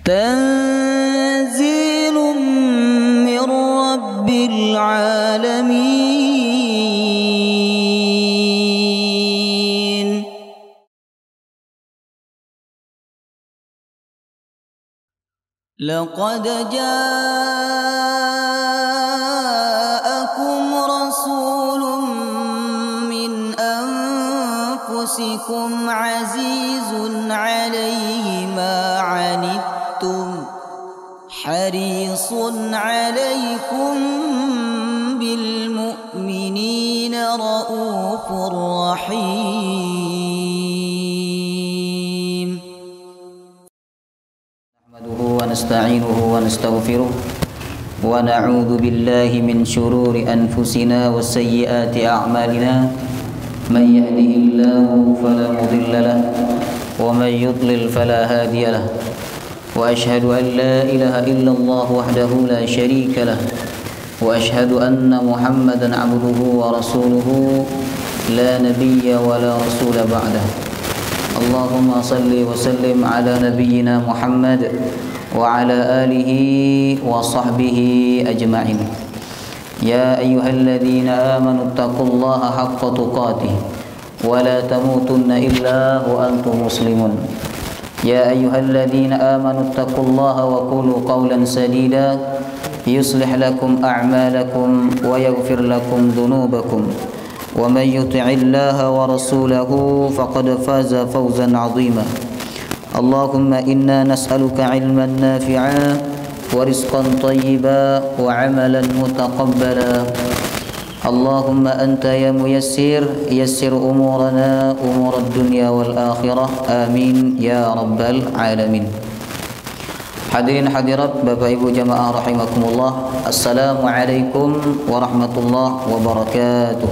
تنزيل من رب العالمين. لقد جاءكم رسول من أنفسكم عزيز عليه ما عنتم حريص عليكم بالمؤمنين رؤوف رحيم. نحمده ونستعينه ونستغفره ونعوذ بالله من شرور أنفسنا وسيئات أعمالنا. من يهده الله فلا مضل له ومن يضلل فلا هادي له. وأشهد أن لا إله إلا الله وحده لا شريك له. وأشهد أن محمدا عبده ورسوله لا نبي ولا رسول بعده. اللهم صل وسلم على نبينا محمد وعلى آله وصحبه أجمعين. يا أيها الذين آمنوا اتقوا الله حق تقاته ولا تموتن إلا وأنتم مسلمون. يا أيها الذين آمنوا اتقوا الله وقولوا قولا سديدا يصلح لكم أعمالكم ويغفر لكم ذنوبكم ومن يطع الله ورسوله فقد فاز فوزا عظيما. اللهم إنا نسألك علما نافعا ورزقا طيبا وعملا متقبلا. اللهم أنت يا ميسر يسر أمورنا أمور الدنيا والآخرة آمين يا رب العالمين. Hadirin hadirat Bapak Ibu jamaah rahimakumullah, Assalamualaikum warahmatullahi wabarakatuh.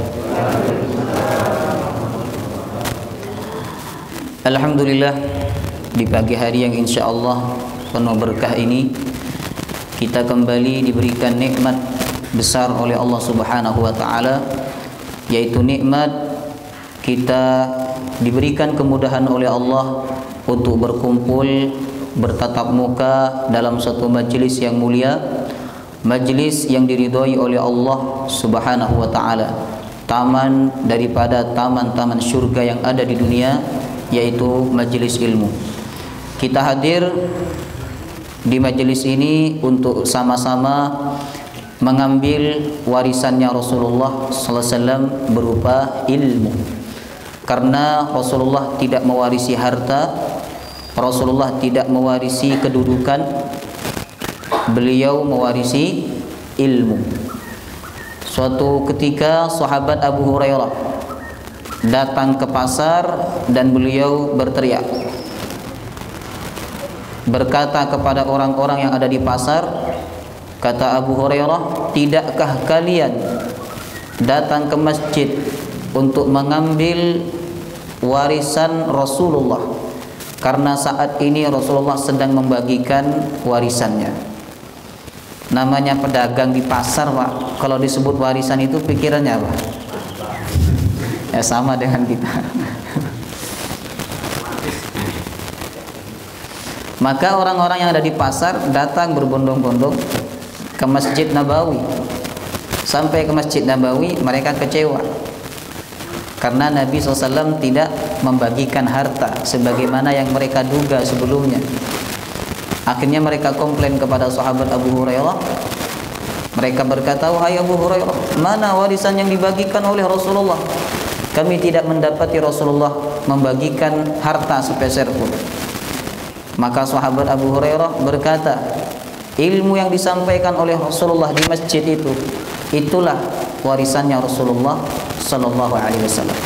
Alhamdulillah, di pagi hari yang insya Allah penuh berkah ini kita kembali diberikan nikmat besar oleh Allah Subhanahu wa taala, yaitu nikmat kita diberikan kemudahan oleh Allah untuk berkumpul bertatap muka dalam satu majelis yang mulia, majelis yang diridhoi oleh Allah Subhanahu wa taala, taman daripada taman-taman surga yang ada di dunia, yaitu majelis ilmu. Kita hadir di majelis ini untuk sama-sama mengambil warisannya Rasulullah sallallahu alaihi wasallam berupa ilmu. Karena Rasulullah tidak mewarisi harta, Rasulullah tidak mewarisi kedudukan, beliau mewarisi ilmu. Suatu ketika sahabat Abu Hurairah datang ke pasar dan beliau berteriak, berkata kepada orang-orang yang ada di pasar, kata Abu Hurairah, tidakkah kalian datang ke masjid untuk mengambil warisan Rasulullah? Karena saat ini Rasulullah sedang membagikan warisannya. Namanya pedagang di pasar, Pak. Kalau disebut warisan itu pikirannya apa? Ya sama dengan kita. Maka orang-orang yang ada di pasar datang berbondong-bondong ke Masjid Nabawi. Sampai ke Masjid Nabawi mereka kecewa karena Nabi SAW tidak membagikan harta sebagaimana yang mereka duga sebelumnya. Akhirnya mereka komplain kepada sahabat Abu Hurairah. Mereka berkata, wahai Abu Hurairah, mana warisan yang dibagikan oleh Rasulullah? Kami tidak mendapati Rasulullah membagikan harta sepeser pun. Maka sahabat Abu Hurairah berkata, ilmu yang disampaikan oleh Rasulullah di masjid itu, itulah warisannya Rasulullah Sallallahu Alaihi Wasallam.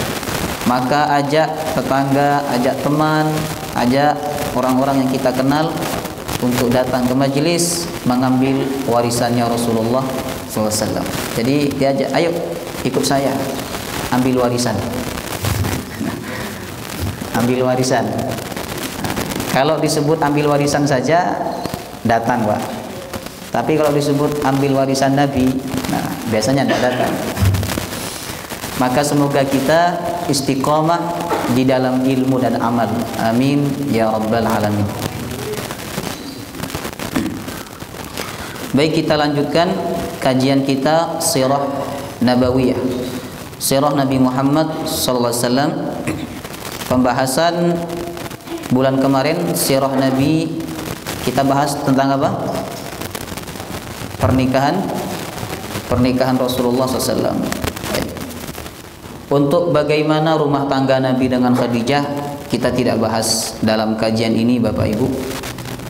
Maka ajak tetangga, ajak teman, ajak orang-orang yang kita kenal untuk datang ke majelis mengambil warisannya Rasulullah Sallallahu Alaihi Wasallam. Jadi diajak, ayo ikut saya ambil warisan. Ambil warisan. Kalau disebut ambil warisan saja datang, Pak. Tapi kalau disebut ambil warisan Nabi, nah biasanya tidak datang. Maka semoga kita istiqomah di dalam ilmu dan amal. Amin ya rabbal alamin. Baik, kita lanjutkan kajian kita Sirah Nabawiyah, Sirah Nabi Muhammad SAW. Pembahasan bulan kemarin Sirah Nabi kita bahas tentang apa? Pernikahan Rasulullah SAW. Untuk bagaimana rumah tangga Nabi dengan Khadijah kita tidak bahas dalam kajian ini Bapak Ibu.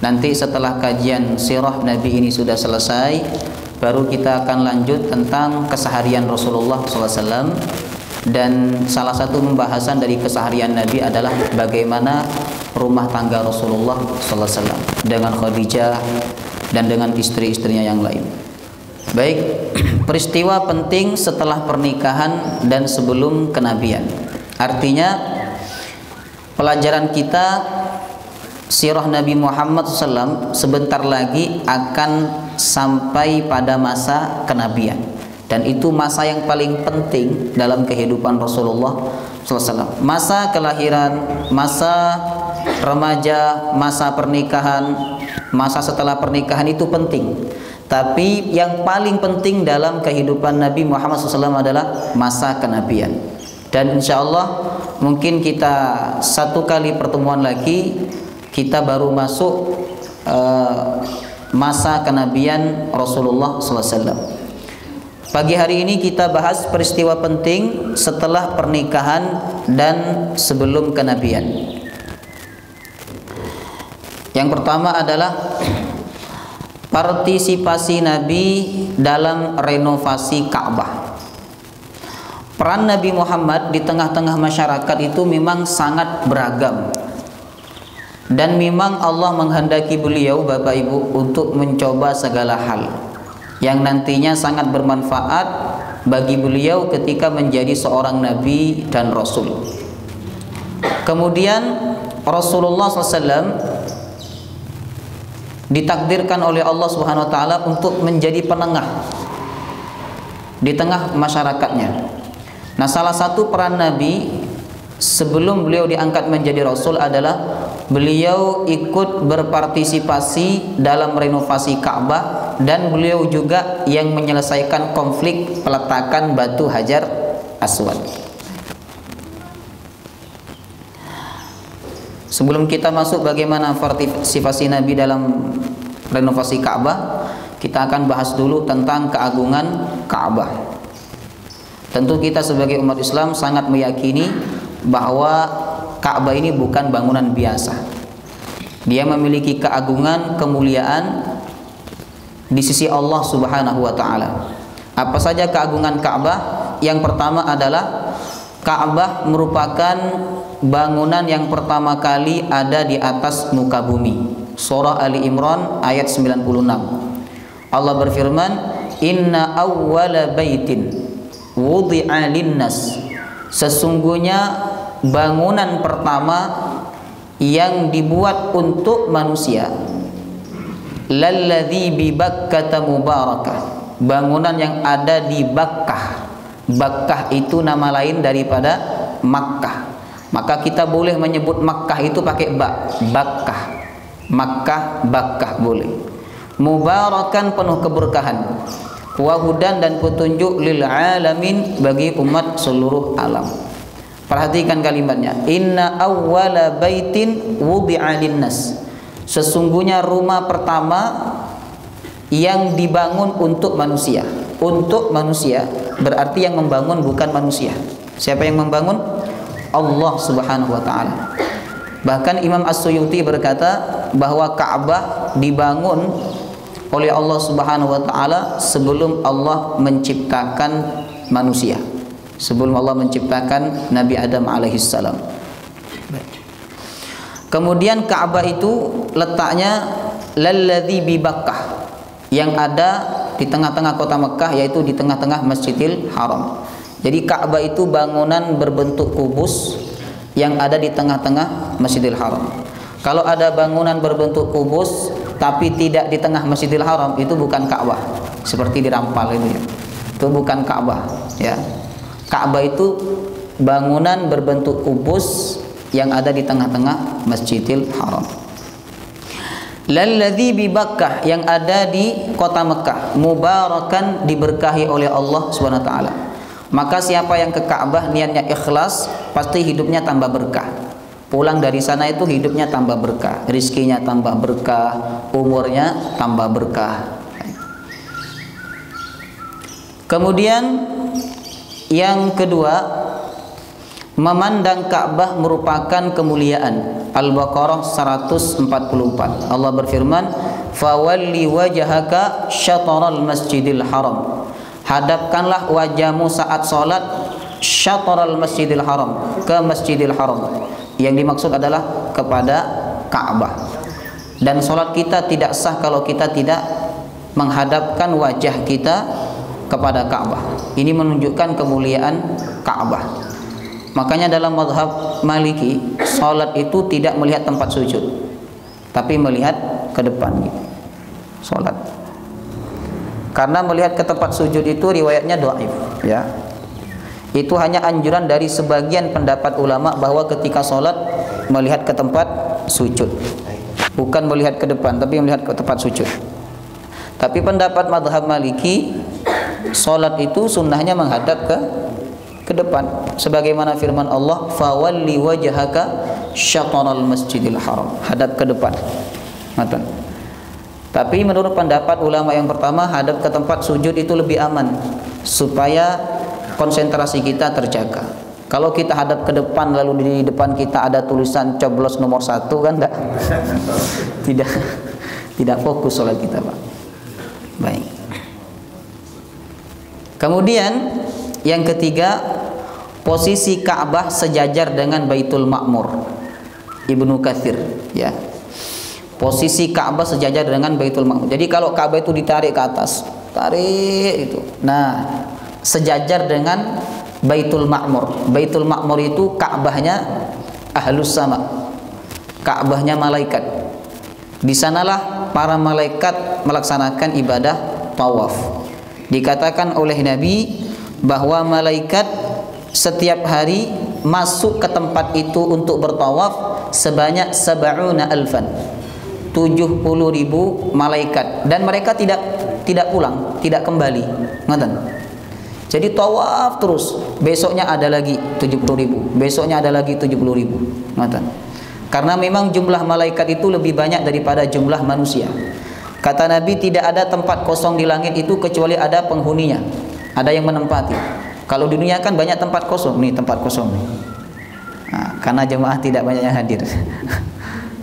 Nanti setelah kajian sirah Nabi ini sudah selesai, baru kita akan lanjut tentang keseharian Rasulullah SAW. Dan salah satu pembahasan dari keseharian Nabi adalah bagaimana rumah tangga Rasulullah SAW dengan Khadijah dan dengan istri-istrinya yang lain. Baik, peristiwa penting setelah pernikahan dan sebelum kenabian. Artinya pelajaran kita sirah Nabi Muhammad SAW sebentar lagi akan sampai pada masa kenabian, dan itu masa yang paling penting dalam kehidupan Rasulullah SAW. Masa kelahiran, masa remaja, masa pernikahan, masa setelah pernikahan itu penting. Tapi yang paling penting dalam kehidupan Nabi Muhammad SAW adalah masa kenabian. Dan insya Allah mungkin kita satu kali pertemuan lagi kita baru masuk masa kenabian Rasulullah SAW. Pagi hari ini kita bahas peristiwa penting setelah pernikahan dan sebelum kenabian. Yang pertama adalah partisipasi Nabi dalam renovasi Ka'bah. Peran Nabi Muhammad di tengah-tengah masyarakat itu memang sangat beragam. Dan memang Allah menghendaki beliau Bapak Ibu untuk mencoba segala hal yang nantinya sangat bermanfaat bagi beliau ketika menjadi seorang Nabi dan Rasul. Kemudian Rasulullah SAW ditakdirkan oleh Allah Subhanahu Wa Taala untuk menjadi penengah di tengah masyarakatnya. Nah, salah satu peran Nabi sebelum beliau diangkat menjadi Rasul adalah beliau ikut berpartisipasi dalam renovasi Ka'bah, dan beliau juga yang menyelesaikan konflik peletakan batu Hajar Aswad. Sebelum kita masuk bagaimana partisipasi Nabi dalam renovasi Ka'bah, kita akan bahas dulu tentang keagungan Ka'bah. Tentu kita sebagai umat Islam sangat meyakini bahwa Ka'bah ini bukan bangunan biasa. Dia memiliki keagungan, kemuliaan di sisi Allah Subhanahu wa taala. Apa saja keagungan Ka'bah? Yang pertama adalah Ka'bah merupakan bangunan yang pertama kali ada di atas muka bumi. Surah Ali Imran ayat 96. Allah berfirman, "Inna awwala baitin wudi'a linnas." Sesungguhnya bangunan pertama yang dibuat untuk manusia, lalladzi bi Bakkah mubarakah, bangunan yang ada di Bakkah. Bakkah itu nama lain daripada Makkah. Maka kita boleh menyebut Makkah itu pakai Bakkah. Makkah, Bakkah boleh. Mubarakan, penuh keberkahan. Wahudan, dan petunjuk lil alamin, bagi umat seluruh alam. Perhatikan kalimatnya, inna awwala baitin wudi'a linnas. Sesungguhnya rumah pertama yang dibangun untuk manusia. Untuk manusia berarti yang membangun bukan manusia. Siapa yang membangun? Allah Subhanahu wa taala. Bahkan Imam As-Suyuti berkata bahwa Ka'bah dibangun oleh Allah Subhanahu wa taala sebelum Allah menciptakan manusia, sebelum Allah menciptakan Nabi Adam alaihissalam. Kemudian Ka'bah itu letaknya lalladzi bi Bakkah, yang ada di tengah-tengah kota Mekah, yaitu di tengah-tengah Masjidil Haram. Jadi Ka'bah itu bangunan berbentuk kubus yang ada di tengah-tengah Masjidil Haram. Kalau ada bangunan berbentuk kubus tapi tidak di tengah Masjidil Haram, itu bukan Ka'bah. Seperti di Rampal itu ya. Itu bukan Ka'bah ya. Ka'bah itu bangunan berbentuk kubus yang ada di tengah-tengah Masjidil Haram. Lalladzi bi Bakkah, yang ada di kota Mekah, mubarakan, diberkahi oleh Allah Subhanahu wa taala. Maka siapa yang ke Ka'bah niatnya ikhlas, pasti hidupnya tambah berkah. Pulang dari sana itu hidupnya tambah berkah, rizkinya tambah berkah, umurnya tambah berkah. Kemudian yang kedua, memandang Ka'bah merupakan kemuliaan. Al-Baqarah 144. Allah berfirman, "Fawalli wajhaka syatral masjidil haram." Hadapkanlah wajahmu saat salat syatral masjidil haram, ke Masjidil Haram. Yang dimaksud adalah kepada Ka'bah. Dan salat kita tidak sah kalau kita tidak menghadapkan wajah kita kepada Ka'bah. Ini menunjukkan kemuliaan Ka'bah. Makanya dalam mazhab Maliki, salat itu tidak melihat tempat sujud, tapi melihat ke depan gitu. Salat. Karena melihat ke tempat sujud itu riwayatnya dhaif, ya. Itu hanya anjuran dari sebagian pendapat ulama bahwa ketika sholat melihat ke tempat sujud, bukan melihat ke depan, tapi melihat ke tempat sujud. Tapi pendapat madhab Maliki, sholat itu sunnahnya menghadap ke depan, sebagaimana firman Allah, fawalli wajhaka syatral masjidil haram, hadap ke depan. Ngaten. Tapi menurut pendapat ulama yang pertama, hadap ke tempat sujud itu lebih aman, supaya konsentrasi kita terjaga. Kalau kita hadap ke depan lalu di depan kita ada tulisan coblos nomor 1, kan tidak fokus sholat kita, Pak. Baik. Kemudian yang ketiga, posisi Ka'bah sejajar dengan Baitul Ma'mur. Ibnu Katsir, ya. Posisi Ka'bah sejajar dengan Baitul Ma'mur. Jadi kalau Ka'bah itu ditarik ke atas, tarik itu. Nah, sejajar dengan Baitul Ma'mur. Baitul Ma'mur itu Ka'bahnya Ahlus Sama, Ka'bahnya malaikat. Di sanalah para malaikat melaksanakan ibadah tawaf. Dikatakan oleh Nabi bahwa malaikat setiap hari masuk ke tempat itu untuk bertawaf sebanyak 70.000, 70.000 malaikat, dan mereka tidak pulang, tidak kembali. Ngoten. Jadi tawaf terus. Besoknya ada lagi 70.000, besoknya ada lagi 70.000. Ngoten. Karena memang jumlah malaikat itu lebih banyak daripada jumlah manusia. Kata Nabi, tidak ada tempat kosong di langit itu kecuali ada penghuninya, ada yang menempati. Kalau di dunia kan banyak tempat kosong, nih tempat kosong nih. Nah, karena jemaah tidak banyak yang hadir.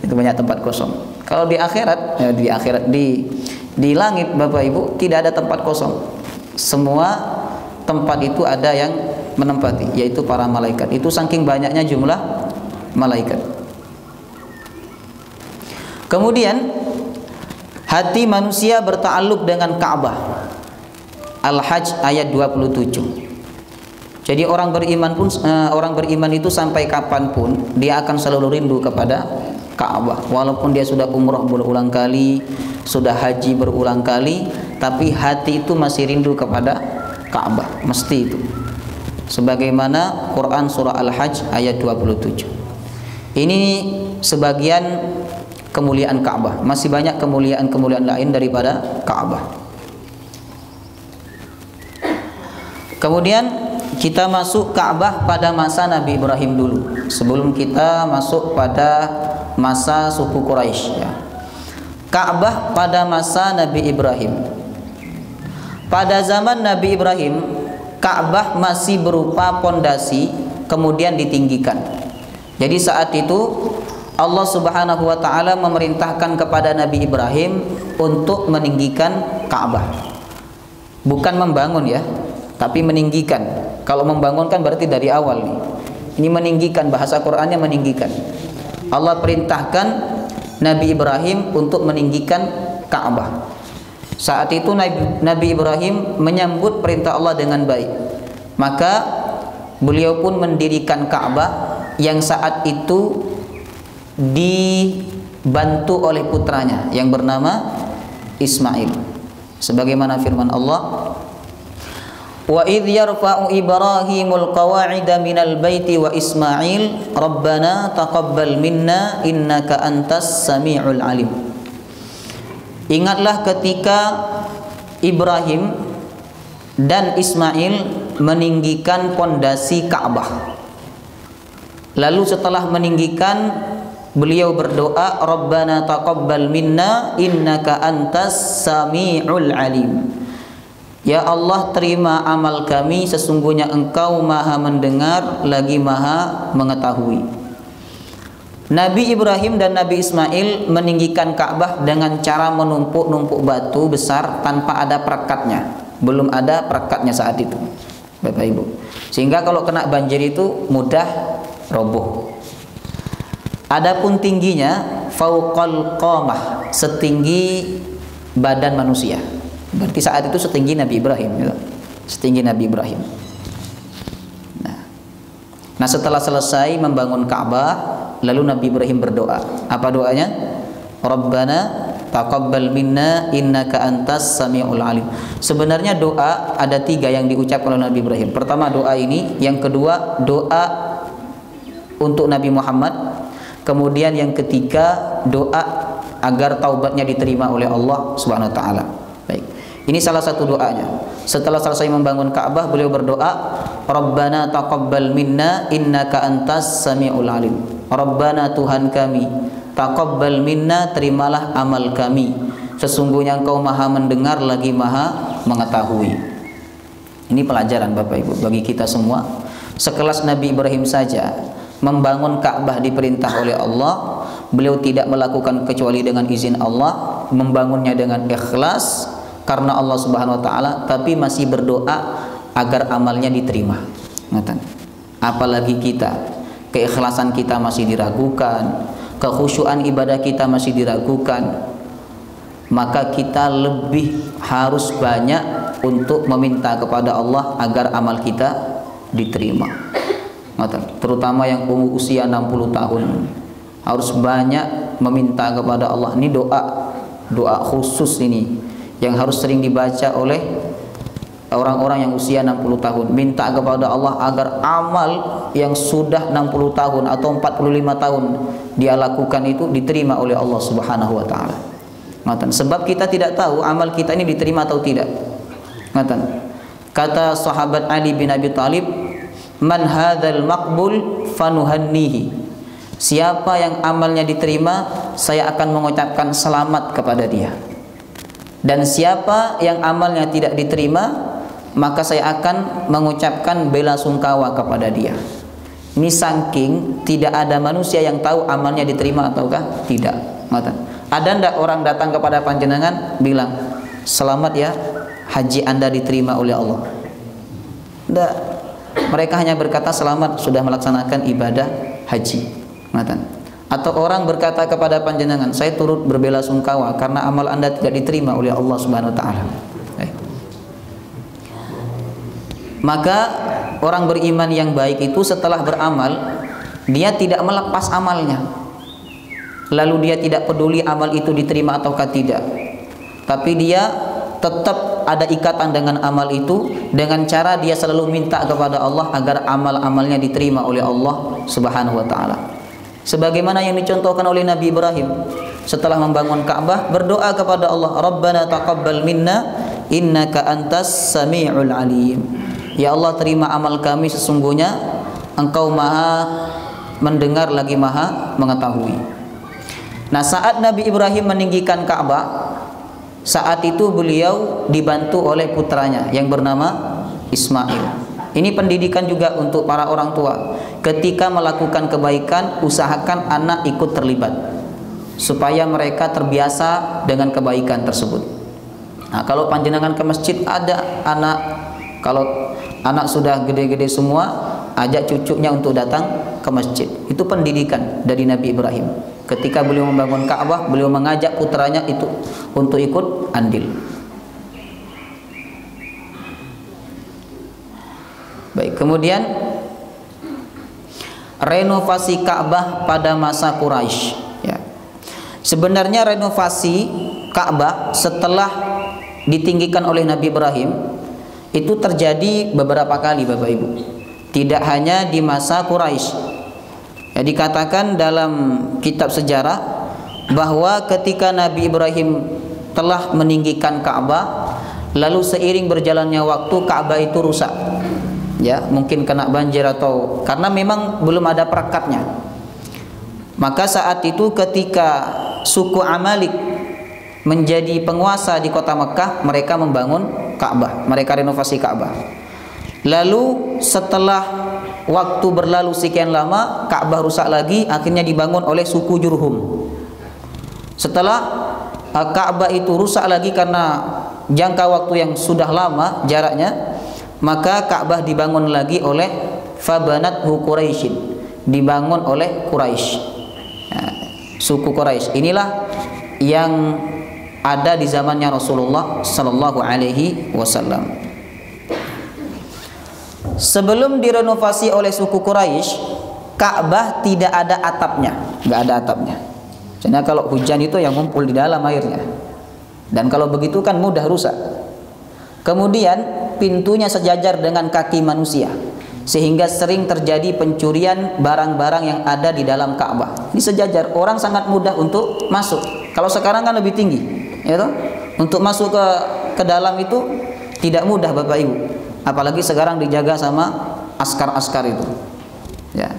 Itu banyak tempat kosong. Kalau di akhirat, ya di langit Bapak Ibu tidak ada tempat kosong. Semua tempat itu ada yang menempati, yaitu para malaikat. Itu saking banyaknya jumlah malaikat. Kemudian hati manusia berta'alluq dengan Ka'bah. Al-Hajj ayat 27. Jadi orang beriman itu sampai kapanpun dia akan selalu rindu kepada Ka'bah. Walaupun dia sudah umrah berulang kali, sudah haji berulang kali, tapi hati itu masih rindu kepada Ka'bah, mesti itu. Sebagaimana Quran surah Al-Hajj ayat 27. Ini sebagian kemuliaan Ka'bah. Masih banyak kemuliaan-kemuliaan lain daripada Ka'bah. Kemudian kita masuk Ka'bah pada masa Nabi Ibrahim dulu, sebelum kita masuk pada masa suku Quraisy, ya. Ka'bah pada masa Nabi Ibrahim. Pada zaman Nabi Ibrahim, Ka'bah masih berupa pondasi, kemudian ditinggikan. Jadi saat itu Allah Subhanahu wa taala memerintahkan kepada Nabi Ibrahim untuk meninggikan Ka'bah. Bukan membangun, ya, tapi meninggikan. Kalau membangun kan berarti dari awal nih. Ini meninggikan, bahasa Qur'annya meninggikan. Allah perintahkan Nabi Ibrahim untuk meninggikan Ka'bah. Saat itu Nabi Ibrahim menyambut perintah Allah dengan baik. Maka beliau pun mendirikan Ka'bah yang saat itu dibantu oleh putranya yang bernama Ismail. Sebagaimana firman Allah, wa idh yarfa'u Ibrahimul qawa'ida minal baiti wa Ismail rabbana taqabbal minna innaka antas sami'ul alim. Ingatlah ketika Ibrahim dan Ismail meninggikan pondasi Ka'bah. Lalu setelah meninggikan, beliau berdoa, Rabbana taqabbal minna innaka antas sami'ul alim. Ya Allah, terima amal kami, sesungguhnya Engkau Maha mendengar lagi Maha mengetahui. Nabi Ibrahim dan Nabi Ismail meninggikan Ka'bah dengan cara menumpuk-numpuk batu besar tanpa ada perekatnya. Belum ada perekatnya saat itu, Bapak Ibu. Sehingga kalau kena banjir itu mudah roboh. Adapun tingginya fauqal qamah, setinggi badan manusia. Berarti saat itu setinggi Nabi Ibrahim, gitu. Setinggi Nabi Ibrahim. Nah, setelah selesai membangun Ka'bah, lalu Nabi Ibrahim berdoa. Apa doanya? Rabbana taqabbal minna innaka antas sami'ul alim. Sebenarnya doa ada 3 yang diucapkan oleh Nabi Ibrahim. Pertama doa ini, yang kedua doa untuk Nabi Muhammad, kemudian yang ketiga doa agar taubatnya diterima oleh Allah Subhanahu wa taala. Baik. Ini salah satu doanya. Setelah selesai membangun Ka'bah, beliau berdoa, Rabbana taqabbal minna innaka antas sami'ul alim. Rabbana, Tuhan kami, taqabbal minna, terimalah amal kami, sesungguhnya Engkau Maha mendengar lagi Maha mengetahui. Ini pelajaran Bapak Ibu bagi kita semua. Sekelas Nabi Ibrahim saja membangun Ka'bah diperintah oleh Allah, beliau tidak melakukan kecuali dengan izin Allah, membangunnya dengan ikhlas karena Allah Subhanahu wa taala, tapi masih berdoa agar amalnya diterima. Apalagi kita, keikhlasan kita masih diragukan, kekhusyuan ibadah kita masih diragukan, maka kita lebih harus banyak untuk meminta kepada Allah agar amal kita diterima. Terutama yang umur usia 60 tahun harus banyak meminta kepada Allah. Ini doa khusus ini yang harus sering dibaca oleh orang-orang yang usia 60 tahun. Minta kepada Allah agar amal yang sudah 60 tahun atau 45 tahun dia lakukan itu diterima oleh Allah Subhanahu wa taala. Sebab kita tidak tahu amal kita ini diterima atau tidak. Kata sahabat Ali bin Abi Thalib, man hadzal maqbul fanuhannihi. Siapa yang amalnya diterima, saya akan mengucapkan selamat kepada dia. Dan siapa yang amalnya tidak diterima, maka saya akan mengucapkan bela sungkawa kepada dia. Ini saking tidak ada manusia yang tahu amalnya diterima ataukah tidak. Ada ndak orang datang kepada panjenengan bilang, selamat ya, haji Anda diterima oleh Allah? Ndak. Mereka hanya berkata selamat sudah melaksanakan ibadah haji. Atau orang berkata kepada panjenengan, saya turut berbela sungkawa karena amal Anda tidak diterima oleh Allah Subhanahu wa taala. Maka orang beriman yang baik itu setelah beramal, dia tidak melepas amalnya. Lalu dia tidak peduli amal itu diterima ataukah tidak, tapi dia tetap ada ikatan dengan amal itu dengan cara dia selalu minta kepada Allah agar amal-amalnya diterima oleh Allah Subhanahu wa taala. Sebagaimana yang dicontohkan oleh Nabi Ibrahim setelah membangun Ka'bah, berdoa kepada Allah, Rabbana taqabbal minna innaka antas sami'ul alim. Ya Allah, terima amal kami, sesungguhnya Engkau Maha mendengar lagi Maha mengetahui. Nah, saat Nabi Ibrahim meninggikan Ka'bah, saat itu beliau dibantu oleh putranya yang bernama Ismail. Ini pendidikan juga untuk para orang tua. Ketika melakukan kebaikan, usahakan anak ikut terlibat supaya mereka terbiasa dengan kebaikan tersebut. Nah, kalau panjenengan ke masjid ada anak, kalau anak sudah gede-gede semua, ajak cucunya untuk datang ke masjid. Itu pendidikan dari Nabi Ibrahim. Ketika beliau membangun Ka'bah, beliau mengajak putranya itu untuk ikut andil. Baik, kemudian renovasi Ka'bah pada masa Quraisy. Ya. Sebenarnya renovasi Ka'bah setelah ditinggikan oleh Nabi Ibrahim itu terjadi beberapa kali, Bapak Ibu. Tidak hanya di masa Quraisy. Ya, dikatakan dalam kitab sejarah bahwa ketika Nabi Ibrahim telah meninggikan Ka'bah, lalu seiring berjalannya waktu Ka'bah itu rusak. Ya, mungkin kena banjir atau karena memang belum ada perekatnya. Maka saat itu ketika suku Amalik menjadi penguasa di kota Mekah, mereka membangun Ka'bah, mereka renovasi Ka'bah. Lalu setelah waktu berlalu sekian lama, Ka'bah rusak lagi, akhirnya dibangun oleh suku Jurhum. Setelah Ka'bah itu rusak lagi karena jangka waktu yang sudah lama jaraknya, maka Ka'bah dibangun lagi oleh Fabanathu Quraisyin, dibangun oleh Quraisy. Nah, suku Quraisy inilah yang ada di zamannya Rasulullah sallallahu alaihi wasallam. Sebelum direnovasi oleh suku Quraisy, Ka'bah tidak ada atapnya, nggak ada atapnya. Karena kalau hujan itu yang ngumpul di dalam airnya, dan kalau begitu kan mudah rusak. Kemudian pintunya sejajar dengan kaki manusia, sehingga sering terjadi pencurian barang-barang yang ada di dalam Ka'bah. Ini sejajar, orang sangat mudah untuk masuk. Kalau sekarang kan lebih tinggi, ya toh? Untuk masuk ke dalam itu tidak mudah, Bapak Ibu. Apalagi sekarang dijaga sama askar-askar itu. Ya.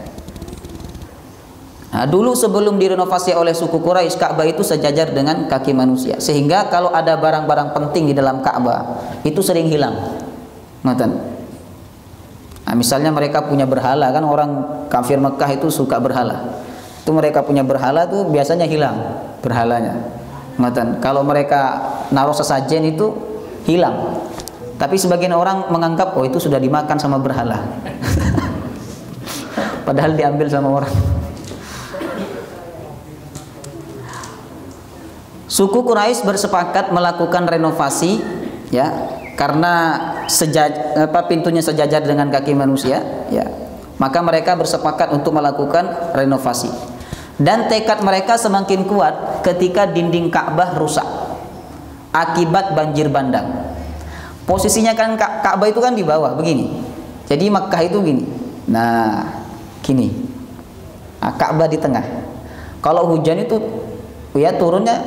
Nah, dulu sebelum direnovasi oleh suku Quraisy, Ka'bah itu sejajar dengan kaki manusia, sehingga kalau ada barang-barang penting di dalam Ka'bah itu sering hilang. Ngoten. Nah, misalnya mereka punya berhala, kan orang kafir Mekah itu suka berhala. Itu mereka punya berhala tuh biasanya hilang berhalanya. Ngoten. Kalau mereka naruh sesajen itu hilang. Tapi sebagian orang menganggap oh itu sudah dimakan sama berhala. Padahal diambil sama orang. Suku Quraisy bersepakat melakukan renovasi, ya, karena pintunya sejajar dengan kaki manusia, ya. Maka mereka bersepakat untuk melakukan renovasi. Dan tekad mereka semakin kuat ketika dinding Ka'bah rusak akibat banjir bandang. Posisinya kan Ka'bah itu kan di bawah begini. Jadi Makkah itu gini. Nah, gini. Nah, Ka'bah di tengah. Kalau hujan itu ya turunnya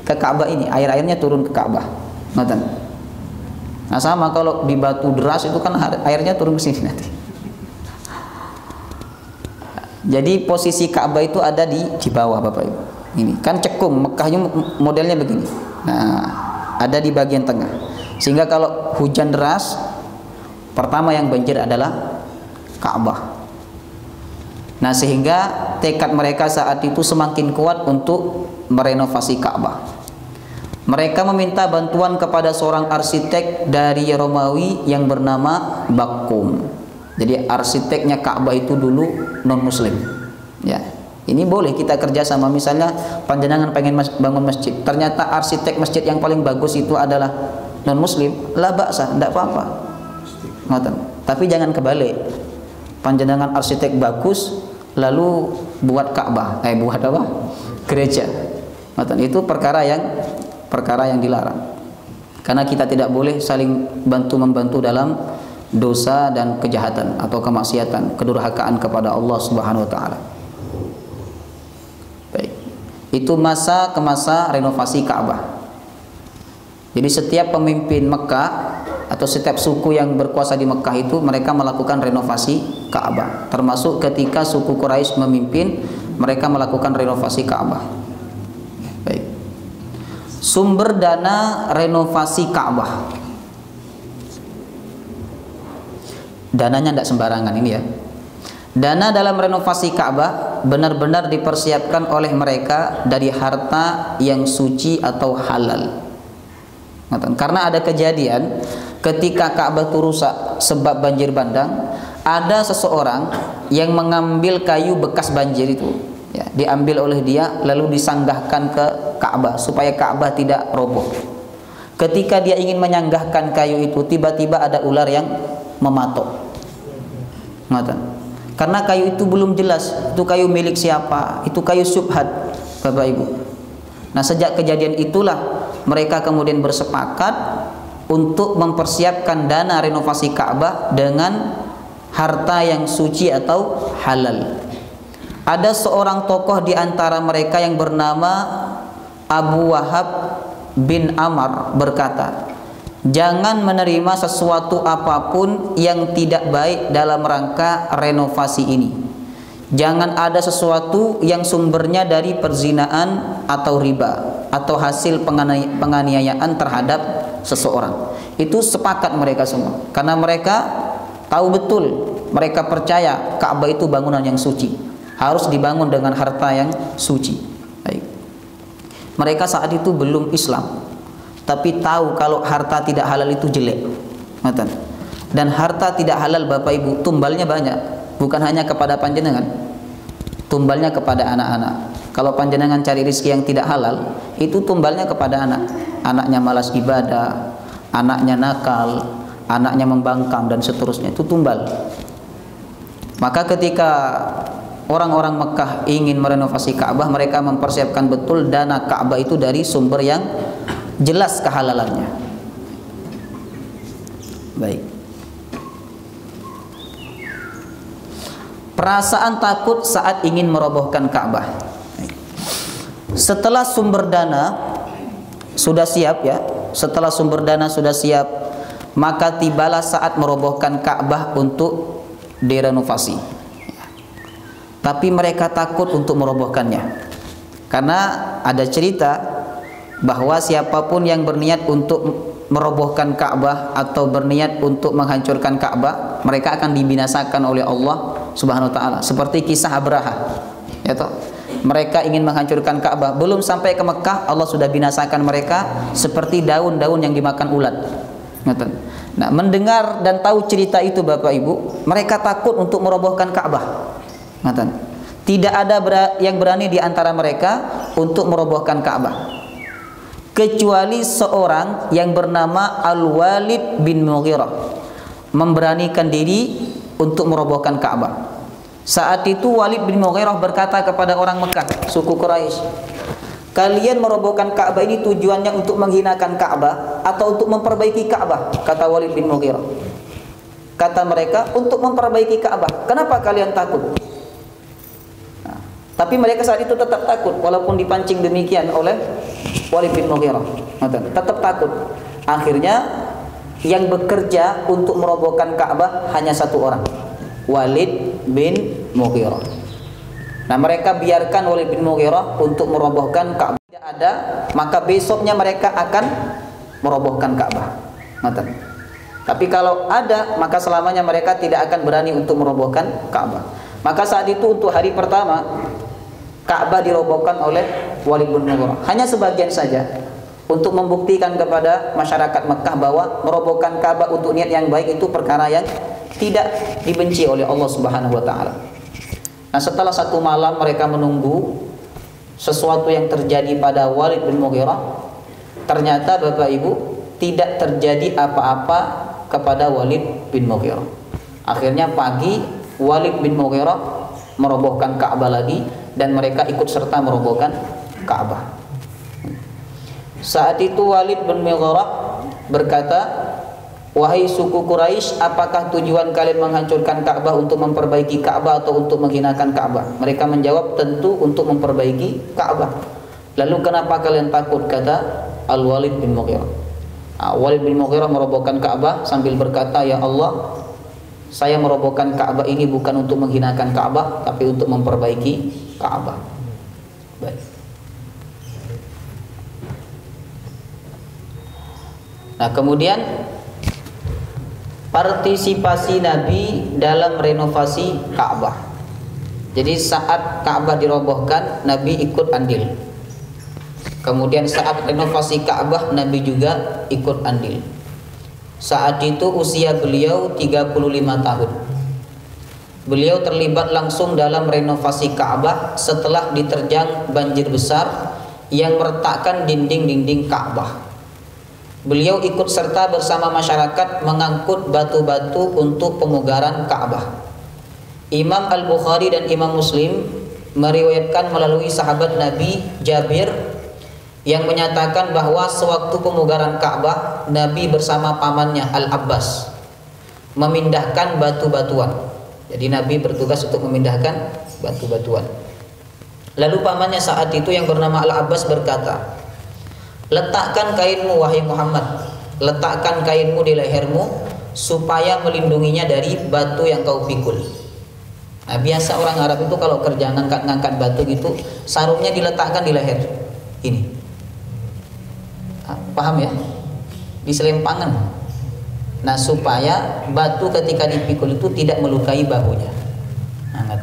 ke Ka'bah ini, airnya turun ke Ka'bah. Nah, sama kalau di batu deras itu kan airnya turun ke sini nanti. Jadi posisi Ka'bah itu ada di bawah, Bapak Ibu. Ini kan cekung, Mekahnya modelnya begini. Nah, ada di bagian tengah. Sehingga kalau hujan deras, pertama yang banjir adalah Ka'bah. Nah, sehingga tekad mereka saat itu semakin kuat untuk merenovasi Ka'bah. Mereka meminta bantuan kepada seorang arsitek dari Romawi yang bernama Bakkum. Jadi arsiteknya Ka'bah itu dulu non-muslim. Ya, ini boleh kita kerja sama. Misalnya panjenengan pengen bangun masjid, ternyata arsitek masjid yang paling bagus itu adalah non-muslim, la ba'sa, tidak apa-apa. Tapi jangan kebalik. Panjenengan arsitek bagus, lalu buat Ka'bah, buat apa? Gereja. Itu perkara yang dilarang. Karena kita tidak boleh saling bantu-membantu dalam dosa dan kejahatan atau kemaksiatan, kedurhakaan kepada Allah Subhanahu wa taala. Baik. Itu masa ke masa renovasi Ka'bah. Jadi setiap pemimpin Mekah atau setiap suku yang berkuasa di Mekah itu mereka melakukan renovasi Ka'bah. Termasuk ketika suku Quraisy memimpin, mereka melakukan renovasi Ka'bah. Baik. Sumber dana renovasi Ka'bah. Dananya tidak sembarangan ini ya. Dana dalam renovasi Ka'bah benar-benar dipersiapkan oleh mereka dari harta yang suci atau halal. Karena ada kejadian ketika Ka'bah itu rusak sebab banjir bandang, ada seseorang yang mengambil kayu bekas banjir itu, ya, diambil oleh dia lalu disanggahkan ke Ka'bah supaya Ka'bah tidak roboh. Ketika dia ingin menyanggahkan kayu itu, tiba-tiba ada ular yang mematok. Karena kayu itu belum jelas, itu kayu milik siapa, itu kayu syubhat, Bapak Ibu. Nah, sejak kejadian itulah mereka kemudian bersepakat untuk mempersiapkan dana renovasi Ka'bah dengan harta yang suci atau halal. Ada seorang tokoh di antara mereka yang bernama Abu Wahab bin Amr berkata, jangan menerima sesuatu apapun yang tidak baik dalam rangka renovasi ini. Jangan ada sesuatu yang sumbernya dari perzinaan atau riba atau hasil penganiayaan terhadap seseorang. Itu sepakat mereka semua, karena mereka tahu betul, mereka percaya Ka'bah itu bangunan yang suci, harus dibangun dengan harta yang suci. Baik. Mereka saat itu belum Islam, tapi tahu kalau harta tidak halal itu jelek. Dan harta tidak halal Bapak Ibu tumbalnya banyak, bukan hanya kepada panjenengan, tumbalnya kepada anak-anak. Kalau panjenengan cari rezeki yang tidak halal, itu tumbalnya kepada anak. Anaknya malas ibadah, anaknya nakal, anaknya membangkang dan seterusnya, itu tumbal. Maka ketika orang-orang Mekah ingin merenovasi Ka'bah, mereka mempersiapkan betul dana Ka'bah itu dari sumber yang jelas kehalalannya. Baik. Perasaan takut saat ingin merobohkan Ka'bah. Setelah sumber dana sudah siap ya, setelah sumber dana sudah siap, maka tibalah saat merobohkan Ka'bah untuk direnovasi. Tapi mereka takut untuk merobohkannya, karena ada cerita bahwa siapapun yang berniat untuk merobohkan Ka'bah atau berniat untuk menghancurkan Ka'bah, mereka akan dibinasakan oleh Allah Subhanahu wa taala. Seperti kisah Abraha. Ya toh? Mereka ingin menghancurkan Ka'bah, belum sampai ke Mekah Allah sudah binasakan mereka seperti daun-daun yang dimakan ulat. Nah, mendengar dan tahu cerita itu Bapak Ibu, mereka takut untuk merobohkan Ka'bah. Tidak ada yang berani di antara mereka untuk merobohkan Ka'bah, kecuali seorang yang bernama Al-Walid bin Mughirah memberanikan diri untuk merobohkan Ka'bah. Saat itu Walid bin Mughirah berkata kepada orang Mekah, suku Quraisy, kalian merobohkan Ka'bah ini tujuannya untuk menghinakan Ka'bah atau untuk memperbaiki Ka'bah? Kata Walid bin Mughirah. Kata mereka, untuk memperbaiki Ka'bah. Kenapa kalian takut? Nah, tapi mereka saat itu tetap takut, walaupun dipancing demikian oleh Walid bin Mughirah. Tetap takut. Akhirnya yang bekerja untuk merobohkan Ka'bah hanya satu orang, Walid bin Mughirah. Nah, mereka biarkan Walid bin Mughirah untuk merobohkan Ka'bah. Tidak ada, maka besoknya mereka akan merobohkan Ka'bah. Tapi kalau ada, maka selamanya mereka tidak akan berani untuk merobohkan Ka'bah. Maka saat itu untuk hari pertama Ka'bah dirobohkan oleh Walid bin Mughirah, hanya sebagian saja, untuk membuktikan kepada masyarakat Mekah bahwa merobohkan Ka'bah untuk niat yang baik itu perkara yang tidak dibenci oleh Allah Subhanahu wa taala. Nah, setelah satu malam mereka menunggu sesuatu yang terjadi pada Walid bin Mughirah. Ternyata Bapak Ibu, tidak terjadi apa-apa kepada Walid bin Mughirah. Akhirnya pagi Walid bin Mughirah merobohkan Ka'bah lagi, dan mereka ikut serta merobohkan Ka'bah. Saat itu Walid bin Mughirah berkata, wahai suku Quraisy, apakah tujuan kalian menghancurkan Ka'bah untuk memperbaiki Ka'bah atau untuk menghinakan Ka'bah? Mereka menjawab, tentu untuk memperbaiki Ka'bah. Lalu kenapa kalian takut? Kata Al-Walid bin Mughirah. Walid bin Mughirah merobohkan Ka'bah sambil berkata, ya Allah, saya merobohkan Ka'bah ini bukan untuk menghinakan Ka'bah, tapi untuk memperbaiki Ka'bah. Baik. Nah, kemudian partisipasi Nabi dalam renovasi Ka'bah. Jadi saat Ka'bah dirobohkan, Nabi ikut andil. Kemudian saat renovasi Ka'bah, Nabi juga ikut andil. Saat itu usia beliau 35 tahun. Beliau terlibat langsung dalam renovasi Ka'bah setelah diterjang banjir besar yang meretakkan dinding-dinding Ka'bah. Beliau ikut serta bersama masyarakat mengangkut batu-batu untuk pemugaran Ka'bah. Imam Al-Bukhari dan Imam Muslim meriwayatkan melalui sahabat Nabi Jabir yang menyatakan bahwa sewaktu pemugaran Ka'bah, Nabi bersama pamannya Al-Abbas memindahkan batu-batuan. Jadi Nabi bertugas untuk memindahkan batu-batuan. Lalu pamannya saat itu yang bernama Al-Abbas berkata, letakkan kainmu wahai Muhammad, letakkan kainmu di lehermu supaya melindunginya dari batu yang kau pikul. Nah, biasa orang Arab itu kalau kerja ngangkat batu gitu, sarungnya diletakkan di leher. Ini. Paham ya? Di selempangan. Nah, supaya batu ketika dipikul itu tidak melukai bahunya. Nah,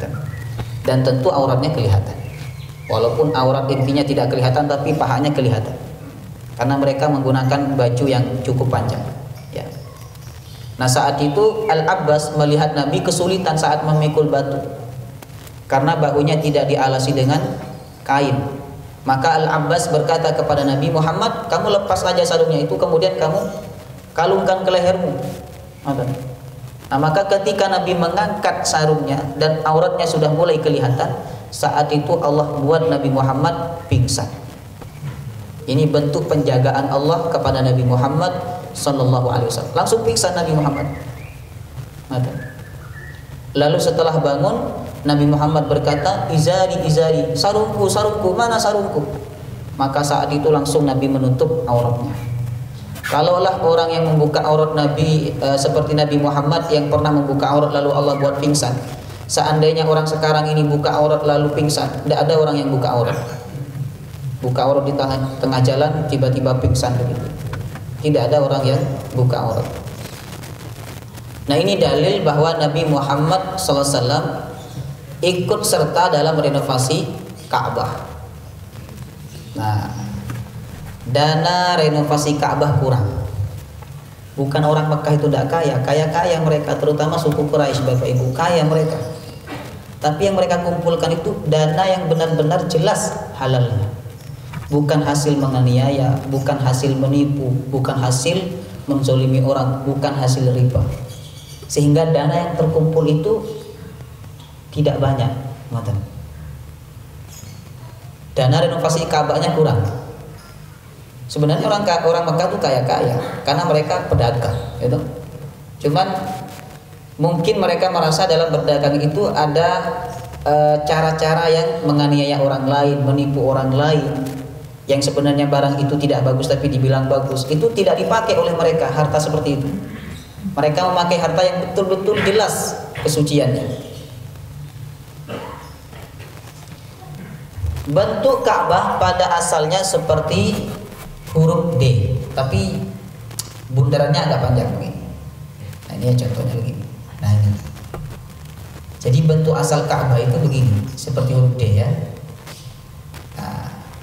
dan tentu auratnya kelihatan. Walaupun aurat intinya tidak kelihatan, tapi pahanya kelihatan. Karena mereka menggunakan baju yang cukup panjang. Ya. Nah, saat itu Al-Abbas melihat Nabi kesulitan saat memikul batu karena bahunya tidak dialasi dengan kain. Maka Al-Abbas berkata kepada Nabi Muhammad, kamu lepas saja sarungnya itu, kemudian kamu kalungkan ke lehermu. Nah, maka ketika Nabi mengangkat sarungnya dan auratnya sudah mulai kelihatan, saat itu Allah buat Nabi Muhammad pingsan. Ini bentuk penjagaan Allah kepada Nabi Muhammad sallallahu alaihi wasallam. Langsung pingsan Nabi Muhammad. Lalu setelah bangun, Nabi Muhammad berkata, izari, izari, sarungku, sarungku, mana sarungku? Maka saat itu langsung Nabi menutup auratnya. Kalaulah orang yang membuka aurat Nabi seperti Nabi Muhammad yang pernah membuka aurat lalu Allah buat pingsan. Seandainya orang sekarang ini buka aurat lalu pingsan, tidak ada orang yang buka aurat. Buka aurat di tengah jalan tiba-tiba pingsan begitu. Tidak ada orang yang buka aurat. Nah, ini dalil bahwa Nabi Muhammad SAW ikut serta dalam renovasi Ka'bah. Nah, dana renovasi Ka'bah kurang. Bukan orang Mekah itu tidak kaya, kaya mereka, terutama suku Quraisy, Bapak Ibu, kaya mereka. Tapi yang mereka kumpulkan itu dana yang benar-benar jelas halalnya. Bukan hasil menganiaya, bukan hasil menipu, bukan hasil menzolimi orang, bukan hasil riba. Sehingga dana yang terkumpul itu tidak banyak. Dana renovasi Ka'bahnya kurang. Sebenarnya orang Mekah itu kaya-kaya karena mereka pedagang, gitu. Cuman mungkin mereka merasa dalam berdagang itu ada cara-cara yang menganiaya orang lain, menipu orang lain. Yang sebenarnya barang itu tidak bagus tapi dibilang bagus, itu tidak dipakai oleh mereka harta seperti itu. Mereka memakai harta yang betul-betul jelas kesuciannya. Bentuk Ka'bah pada asalnya seperti huruf D, tapi bundarannya agak panjang begini. Nah, ini contohnya begini. Nah, ini. Jadi bentuk asal Ka'bah itu begini, seperti huruf D ya.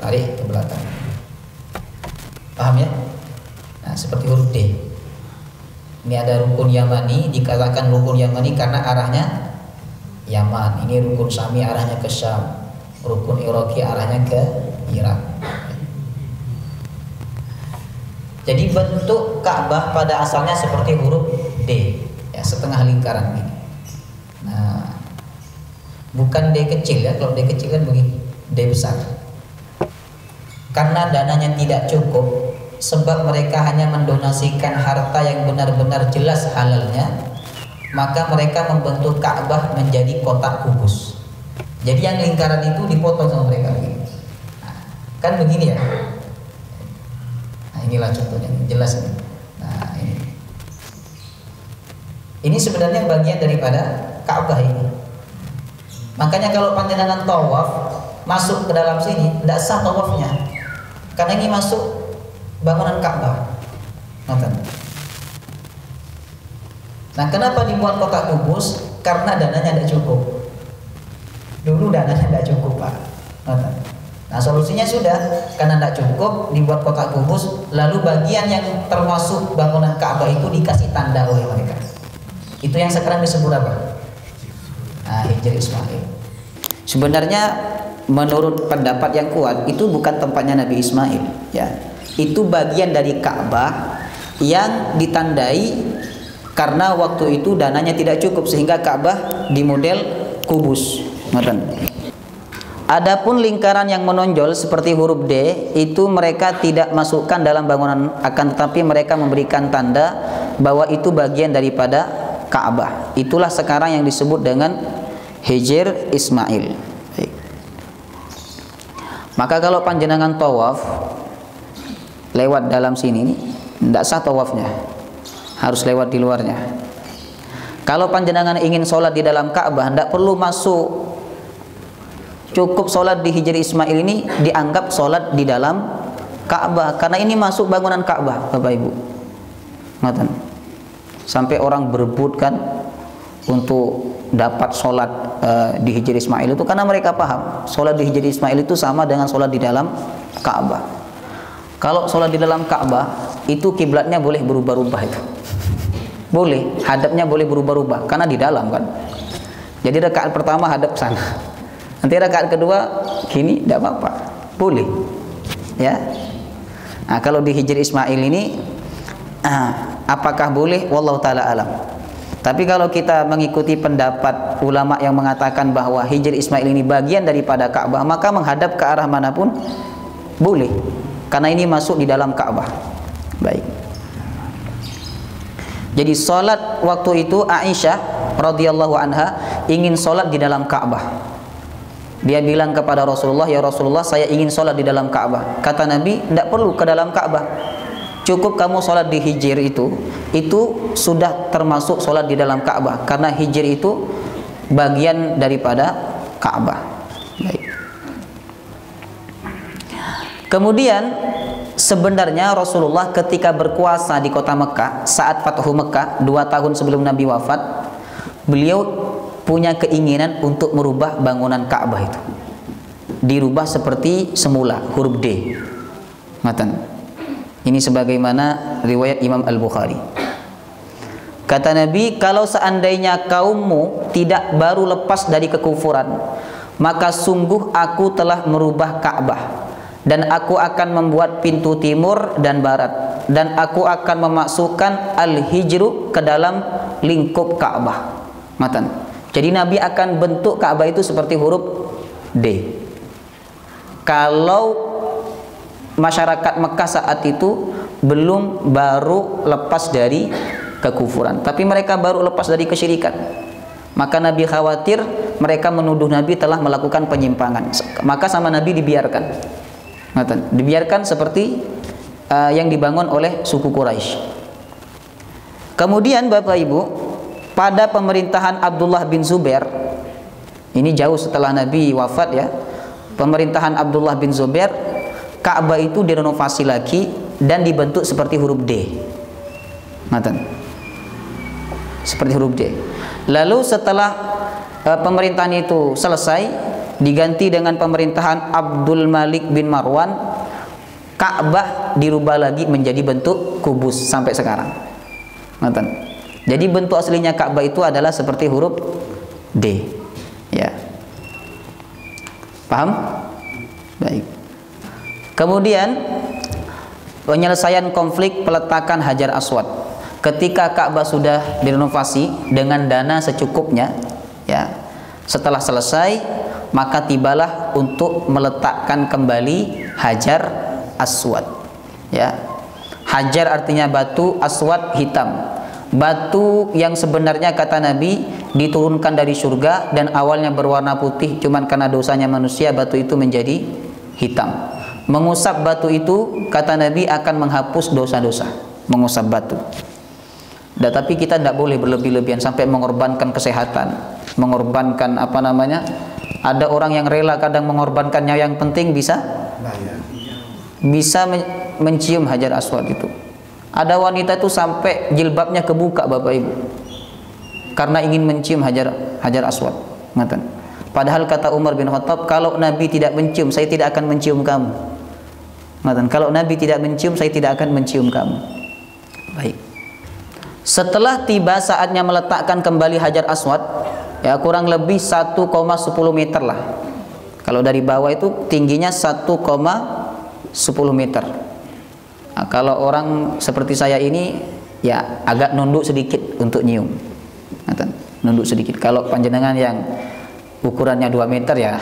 Tarik ke belakang. Paham ya? Nah, seperti huruf D. Ini ada rukun Yamani, dikatakan rukun Yamani karena arahnya Yaman. Ini rukun Syami arahnya ke Syam. Rukun Iraqi arahnya ke Irak. Jadi bentuk Ka'bah pada asalnya seperti huruf D, ya, setengah lingkaran ini. Nah, bukan D kecil ya. Kalau D kecil kan begini, D besar. Karena dananya tidak cukup, sebab mereka hanya mendonasikan harta yang benar-benar jelas halalnya, maka mereka membentuk Ka'bah menjadi kotak kubus. Jadi yang lingkaran itu dipotong sama mereka. Nah, kan begini ya. Nah, inilah contohnya, jelas ini. Nah, ini sebenarnya bagian daripada Ka'bah ini. Makanya kalau panjenengan tawaf masuk ke dalam sini, tidak sah tawafnya. Karena ini masuk bangunan Ka'bah. Nah, kenapa dibuat kotak kubus? Karena dananya tidak cukup. Dulu dananya tidak cukup, Pak. Nah, solusinya sudah, karena tidak cukup dibuat kotak kubus, lalu bagian yang termasuk bangunan Ka'bah itu dikasih tanda oleh mereka. Itu yang sekarang disebut apa? Nah, Hijr Ismail. Sebenarnya menurut pendapat yang kuat itu bukan tempatnya Nabi Ismail, ya. Itu bagian dari Ka'bah yang ditandai karena waktu itu dananya tidak cukup sehingga Ka'bah dimodel kubus. Adapun lingkaran yang menonjol seperti huruf D itu mereka tidak masukkan dalam bangunan, akan tetapi mereka memberikan tanda bahwa itu bagian daripada Ka'bah. Itulah sekarang yang disebut dengan Hijr Ismail. Maka kalau panjenengan tawaf lewat dalam sini, tidak sah tawafnya, harus lewat di luarnya. Kalau panjenengan ingin sholat di dalam Ka'bah, tidak perlu masuk, cukup sholat di Hijr Ismail ini dianggap sholat di dalam Ka'bah, karena ini masuk bangunan Ka'bah, Bapak Ibu. Sampai orang berebut kan untuk dapat sholat di Hijr Ismail itu, karena mereka paham sholat di Hijr Ismail itu sama dengan sholat di dalam Ka'bah. Kalau sholat di dalam Ka'bah itu kiblatnya boleh berubah-ubah, itu boleh, hadapnya boleh berubah-ubah karena di dalam kan. Jadi rakaat pertama hadap sana, nanti rakaat kedua gini, tidak apa-apa, boleh ya. Nah, kalau di Hijr Ismail ini apakah boleh? Wallahu ta'ala alam. Tapi kalau kita mengikuti pendapat ulama yang mengatakan bahwa Hijr Ismail ini bagian daripada Ka'bah, maka menghadap ke arah manapun boleh, karena ini masuk di dalam Ka'bah. Baik. Jadi sholat waktu itu Aisyah radhiyallahu anha ingin sholat di dalam Ka'bah. Dia bilang kepada Rasulullah, ya Rasulullah, saya ingin sholat di dalam Ka'bah. Kata Nabi, tidak perlu ke dalam Ka'bah, cukup kamu sholat di Hijr itu sudah termasuk sholat di dalam Ka'bah, karena Hijr itu bagian daripada Ka'bah. Baik. Kemudian sebenarnya Rasulullah ketika berkuasa di kota Mekah saat Fathu Mekah 2 tahun sebelum Nabi wafat, beliau punya keinginan untuk merubah bangunan Ka'bah itu, dirubah seperti semula, huruf D. Ini sebagaimana riwayat Imam Al-Bukhari. Kata Nabi, kalau seandainya kaummu tidak baru lepas dari kekufuran, maka sungguh aku telah merubah Ka'bah, dan aku akan membuat pintu timur dan barat, dan aku akan memasukkan Al-Hijru ke dalam lingkup Ka'bah. Jadi Nabi akan bentuk Ka'bah itu seperti huruf D. Kalau masyarakat Mekah saat itu belum baru lepas dari kekufuran, tapi mereka baru lepas dari kesyirikan, maka Nabi khawatir mereka menuduh Nabi telah melakukan penyimpangan, maka sama Nabi dibiarkan seperti yang dibangun oleh suku Quraisy. Kemudian Bapak Ibu, pada pemerintahan Abdullah bin Zubair, ini jauh setelah Nabi wafat ya, pemerintahan Abdullah bin Zubair, Ka'bah itu direnovasi lagi dan dibentuk seperti huruf D. Seperti huruf D. Lalu setelah pemerintahan itu selesai, diganti dengan pemerintahan Abdul Malik bin Marwan, Ka'bah dirubah lagi menjadi bentuk kubus sampai sekarang. Jadi bentuk aslinya Ka'bah itu adalah seperti huruf D. Ya. Paham? Baik. Kemudian penyelesaian konflik peletakan Hajar Aswad. Ketika Ka'bah sudah direnovasi dengan dana secukupnya, ya. Setelah selesai, maka tibalah untuk meletakkan kembali Hajar Aswad. Ya. Hajar artinya batu, aswad hitam. Batu yang sebenarnya kata Nabi diturunkan dari surga dan awalnya berwarna putih, cuman karena dosanya manusia batu itu menjadi hitam. Mengusap batu itu kata Nabi akan menghapus dosa-dosa, mengusap batu. Tapi kita tidak boleh berlebih-lebihan sampai mengorbankan kesehatan, mengorbankan ada orang yang rela kadang mengorbankan nyawa yang penting bisa mencium Hajar Aswad itu. Ada wanita itu sampai jilbabnya kebuka Bapak Ibu karena ingin mencium Hajar Aswad. Padahal kata Umar bin Khattab, kalau Nabi tidak mencium, saya tidak akan mencium kamu. Kalau Nabi tidak mencium, saya tidak akan mencium kamu. Baik. Setelah tiba saatnya meletakkan kembali Hajar Aswad, ya kurang lebih 1,10 meter lah. Kalau dari bawah itu tingginya 1,10 meter. Nah, kalau orang seperti saya ini, ya agak nunduk sedikit untuk nyium. Nunduk sedikit. Kalau panjenengan yang ukurannya 2 meter ya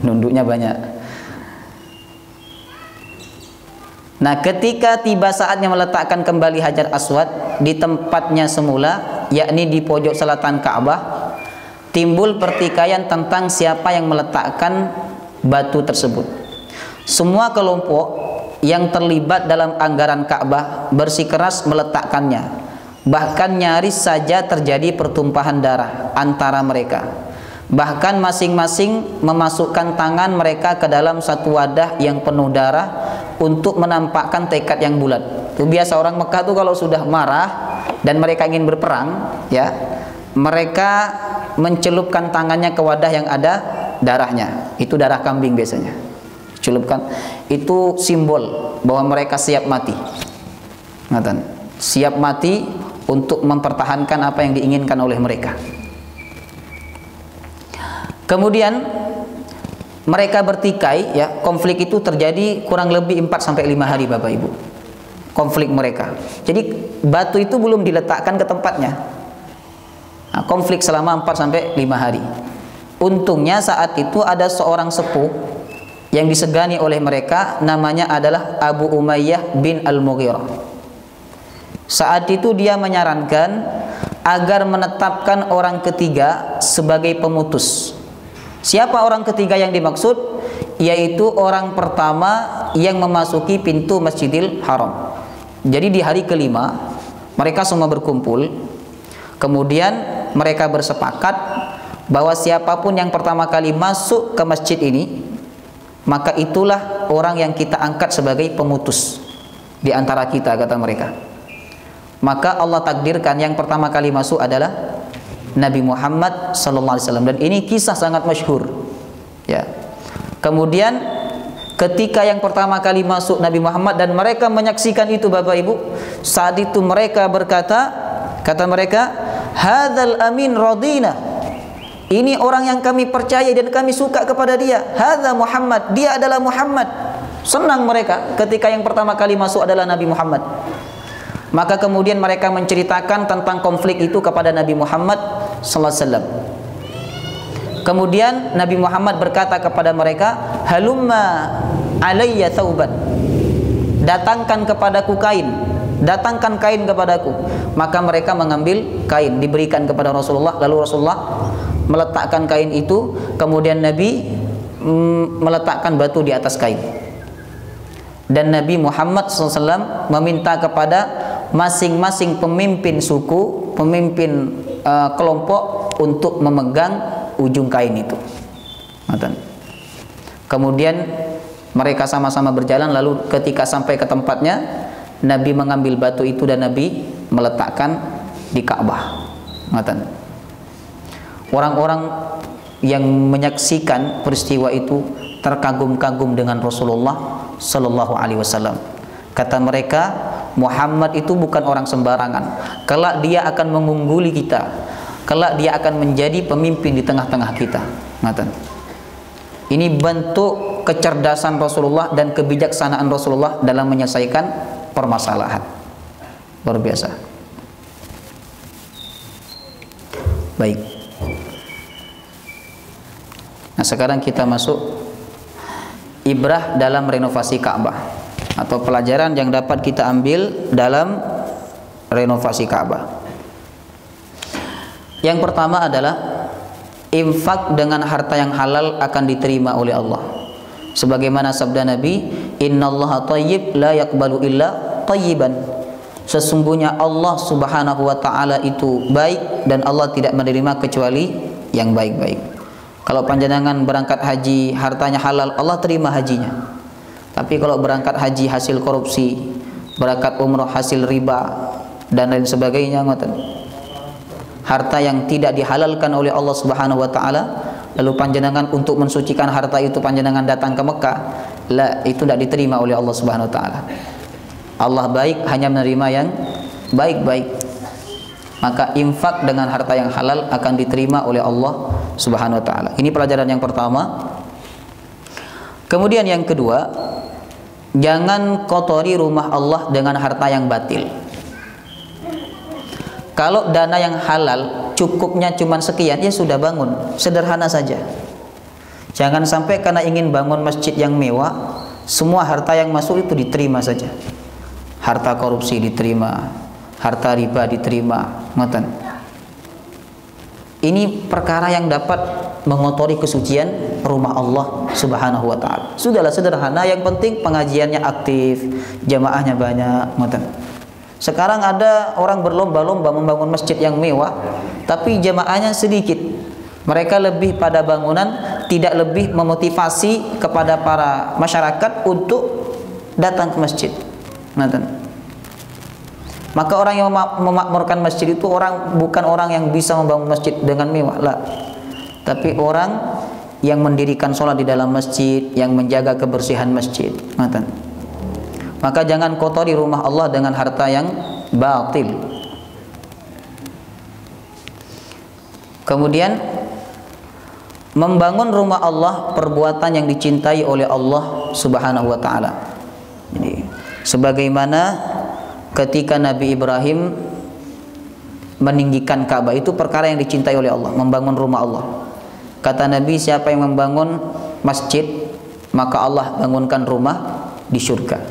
nunduknya banyak. Nah, ketika tiba saatnya meletakkan kembali Hajar Aswad di tempatnya semula, yakni di pojok selatan Ka'bah, timbul pertikaian tentang siapa yang meletakkan batu tersebut. Semua kelompok yang terlibat dalam anggaran Ka'bah bersikeras meletakkannya. Bahkan nyaris saja terjadi pertumpahan darah antara mereka. Bahkan masing-masing memasukkan tangan mereka ke dalam satu wadah yang penuh darah untuk menampakkan tekad yang bulat. Itu biasa orang Mekah tuh kalau sudah marah dan mereka ingin berperang, ya, mereka mencelupkan tangannya ke wadah yang ada darahnya. Itu darah kambing biasanya. Celupkan. Itu simbol bahwa mereka siap mati. Siap mati untuk mempertahankan apa yang diinginkan oleh mereka. Kemudian mereka bertikai, ya, konflik itu terjadi kurang lebih 4-5 hari Bapak Ibu. Konflik mereka. Jadi batu itu belum diletakkan ke tempatnya. Nah, konflik selama 4-5 hari. Untungnya saat itu ada seorang sepuh yang disegani oleh mereka, namanya adalah Abu Umayyah bin Al-Mughirah. Saat itu dia menyarankan agar menetapkan orang ketiga sebagai pemutus. Siapa orang ketiga yang dimaksud? Yaitu orang pertama yang memasuki pintu Masjidil Haram. Jadi di hari kelima mereka semua berkumpul. Kemudian mereka bersepakat bahwa siapapun yang pertama kali masuk ke masjid ini, maka itulah orang yang kita angkat sebagai pemutus di antara kita, kata mereka. Maka Allah takdirkan yang pertama kali masuk adalah Nabi Muhammad SAW, dan ini kisah sangat masyhur, ya. Kemudian ketika yang pertama kali masuk Nabi Muhammad dan mereka menyaksikan itu Bapak Ibu, saat itu mereka berkata, kata mereka, hadzal amin radina. Ini orang yang kami percaya dan kami suka kepada dia. Hadza Muhammad, dia adalah Muhammad. Senang mereka ketika yang pertama kali masuk adalah Nabi Muhammad. Maka kemudian mereka menceritakan tentang konflik itu kepada Nabi Muhammad sallallahu alaihi wasallam. Kemudian Nabi Muhammad berkata kepada mereka, halumma alayya thauban. Datangkan kepadaku kain. Datangkan kain kepadaku. Maka mereka mengambil kain, diberikan kepada Rasulullah. Lalu Rasulullah meletakkan kain itu, kemudian Nabi meletakkan batu di atas kain. Dan Nabi Muhammad SAW meminta kepada masing-masing pemimpin suku, pemimpin kelompok untuk memegang ujung kain itu. Kemudian mereka sama-sama berjalan, lalu ketika sampai ke tempatnya, Nabi mengambil batu itu dan Nabi meletakkan di Ka'bah. Orang-orang yang menyaksikan peristiwa itu terkagum-kagum dengan Rasulullah Sallallahu Alaihi Wasallam. Kata mereka, Muhammad itu bukan orang sembarangan. Kelak dia akan mengungguli kita. Kelak dia akan menjadi pemimpin di tengah-tengah kita. Ini bentuk kecerdasan Rasulullah dan kebijaksanaan Rasulullah dalam menyelesaikan permasalahan. Luar biasa. Baik. Nah, sekarang kita masuk ibrah dalam renovasi Ka'bah, atau pelajaran yang dapat kita ambil dalam renovasi Ka'bah. Yang pertama adalah infak dengan harta yang halal akan diterima oleh Allah. Sebagaimana sabda Nabi, innallaha thayyib la yaqbalu illa thayyiban. Sesungguhnya Allah Subhanahu wa taala itu baik dan Allah tidak menerima kecuali yang baik-baik. Kalau panjenengan berangkat haji hartanya halal, Allah terima hajinya. Tapi kalau berangkat haji hasil korupsi, berangkat umroh hasil riba dan lain sebagainya, harta yang tidak dihalalkan oleh Allah Subhanahu wa taala, lalu panjenengan untuk mensucikan harta itu panjenengan datang ke Mekah, la, itu tidak diterima oleh Allah Subhanahu wa taala. Allah baik, hanya menerima yang baik-baik. Maka infak dengan harta yang halal akan diterima oleh Allah Subhanahu wa taala. Ini pelajaran yang pertama. Kemudian yang kedua, jangan kotori rumah Allah dengan harta yang batil. Kalau dana yang halal cukupnya cuma sekian, ya sudah bangun, sederhana saja. Jangan sampai karena ingin bangun masjid yang mewah, semua harta yang masuk itu diterima saja. Harta korupsi diterima, harta riba diterima, ngoten. Ini perkara yang dapat mengotori kesucian rumah Allah Subhanahu wa taala. Sudahlah sederhana, yang penting pengajiannya aktif, jamaahnya banyak, ngoten. Sekarang ada orang berlomba-lomba membangun masjid yang mewah, tapi jamaahnya sedikit. Mereka lebih pada bangunan, tidak lebih memotivasi kepada para masyarakat untuk datang ke masjid. Ngoten. Maka orang yang memakmurkan masjid itu bukan orang yang bisa membangun masjid dengan mewah, lah. Tapi orang yang mendirikan sholat di dalam masjid, yang menjaga kebersihan masjid. Maka jangan kotori rumah Allah dengan harta yang batil. Kemudian membangun rumah Allah perbuatan yang dicintai oleh Allah Subhanahu wa taala. Jadi sebagaimana ketika Nabi Ibrahim meninggikan Ka'bah, itu perkara yang dicintai oleh Allah, membangun rumah Allah. Kata Nabi, siapa yang membangun masjid, maka Allah bangunkan rumah di surga.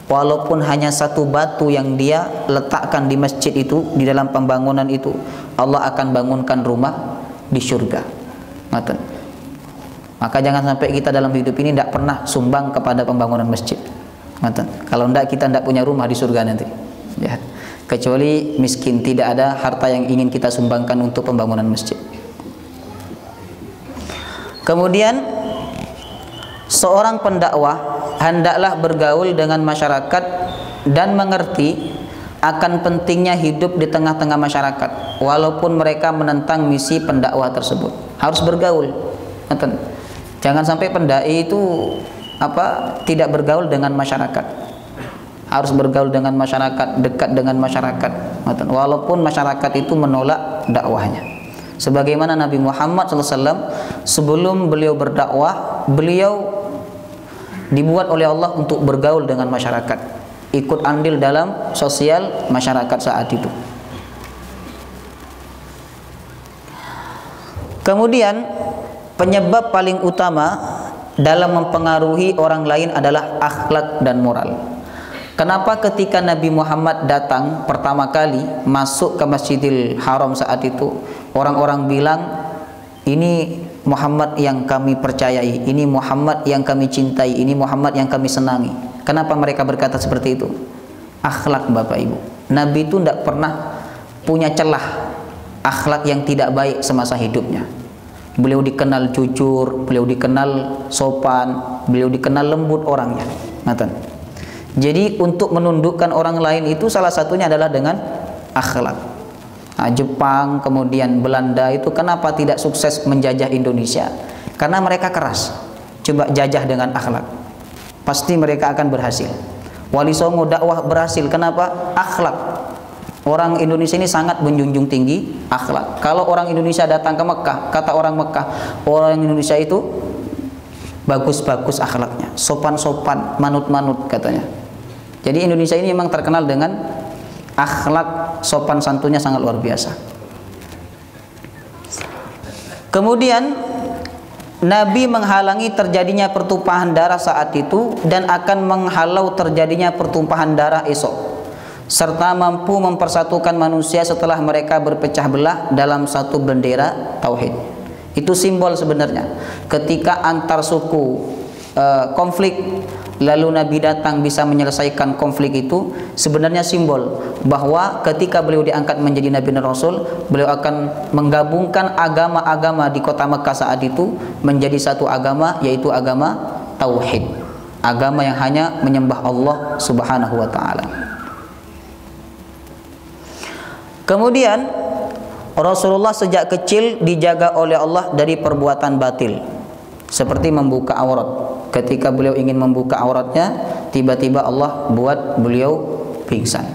Walaupun hanya satu batu yang dia letakkan di masjid itu, di dalam pembangunan itu, Allah akan bangunkan rumah di surga. Maka jangan sampai kita dalam hidup ini tidak pernah sumbang kepada pembangunan masjid. Kalau tidak, kita tidak punya rumah di surga nanti. Ya, kecuali miskin, tidak ada harta yang ingin kita sumbangkan untuk pembangunan masjid. Kemudian seorang pendakwah hendaklah bergaul dengan masyarakat dan mengerti akan pentingnya hidup di tengah-tengah masyarakat, walaupun mereka menentang misi pendakwah tersebut. Harus bergaul. Jangan sampai pendai itu tidak bergaul dengan masyarakat. Harus bergaul dengan masyarakat, dekat dengan masyarakat, walaupun masyarakat itu menolak dakwahnya. Sebagaimana Nabi Muhammad SAW sebelum beliau berdakwah, beliau dibuat oleh Allah untuk bergaul dengan masyarakat, ikut andil dalam sosial masyarakat saat itu. Kemudian penyebab paling utama dalam mempengaruhi orang lain adalah akhlak dan moral. Kenapa ketika Nabi Muhammad datang pertama kali masuk ke Masjidil Haram saat itu, orang-orang bilang, ini Muhammad yang kami percayai, ini Muhammad yang kami cintai, ini Muhammad yang kami senangi. Kenapa mereka berkata seperti itu? Akhlak, Bapak Ibu. Nabi itu tidak pernah punya celah akhlak yang tidak baik semasa hidupnya. Beliau dikenal jujur, beliau dikenal sopan, beliau dikenal lembut orangnya. Jadi untuk menundukkan orang lain itu salah satunya adalah dengan akhlak. Jepang kemudian Belanda itu kenapa tidak sukses menjajah Indonesia? Karena mereka keras. Coba jajah dengan akhlak, pasti mereka akan berhasil. Wali Songo dakwah berhasil, kenapa? Akhlak. Orang Indonesia ini sangat menjunjung tinggi akhlak. Kalau orang Indonesia datang ke Mekah, kata orang Mekah, orang Indonesia itu bagus-bagus akhlaknya, sopan-sopan, manut-manut katanya. Jadi Indonesia ini memang terkenal dengan akhlak sopan santunnya sangat luar biasa. Kemudian Nabi menghalangi terjadinya pertumpahan darah saat itu dan akan menghalau terjadinya pertumpahan darah esok, serta mampu mempersatukan manusia setelah mereka berpecah belah dalam satu bendera tauhid. Itu simbol sebenarnya ketika antar suku konflik, lalu Nabi datang bisa menyelesaikan konflik itu, sebenarnya simbol bahwa ketika beliau diangkat menjadi Nabi dan Rasul, beliau akan menggabungkan agama-agama di kota Mekah saat itu menjadi satu agama, yaitu agama tauhid, agama yang hanya menyembah Allah Subhanahu wa taala. Kemudian Rasulullah sejak kecil dijaga oleh Allah dari perbuatan batil, seperti membuka aurat. Ketika beliau ingin membuka auratnya, tiba-tiba Allah buat beliau pingsan.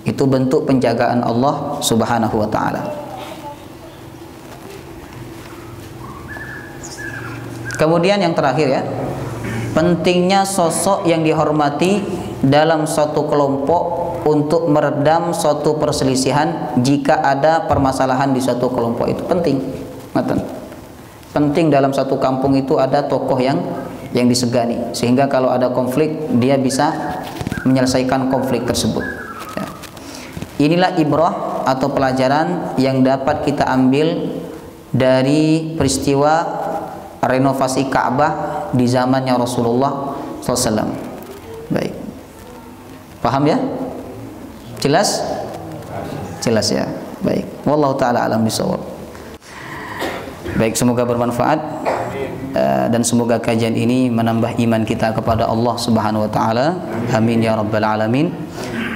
Itu bentuk penjagaan Allah Subhanahu wa taala. Kemudian yang terakhir ya, pentingnya sosok yang dihormati dalam suatu kelompok untuk meredam suatu perselisihan jika ada permasalahan di suatu kelompok. Itu penting. Penting dalam satu kampung itu ada tokoh yang disegani, sehingga kalau ada konflik dia bisa menyelesaikan konflik tersebut. Inilah ibrah atau pelajaran yang dapat kita ambil dari peristiwa renovasi Ka'bah di zamannya Rasulullah SAW. Baik, paham ya? Jelas? Jelas ya. Baik, wallahu taala alam bisawab. Baik, semoga bermanfaat dan semoga kajian ini menambah iman kita kepada Allah Subhanahu wa taala. Amin ya rabbal alamin.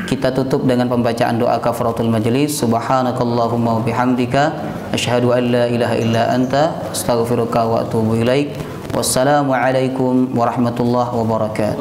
Kita tutup dengan pembacaan doa kafaratul majlis. Subhanakallahumma wa bihamdika asyhadu an la ilaha illa anta astaghfiruka wa atubu ilaik. Wassalamu alaikum warahmatullahi wabarakatuh.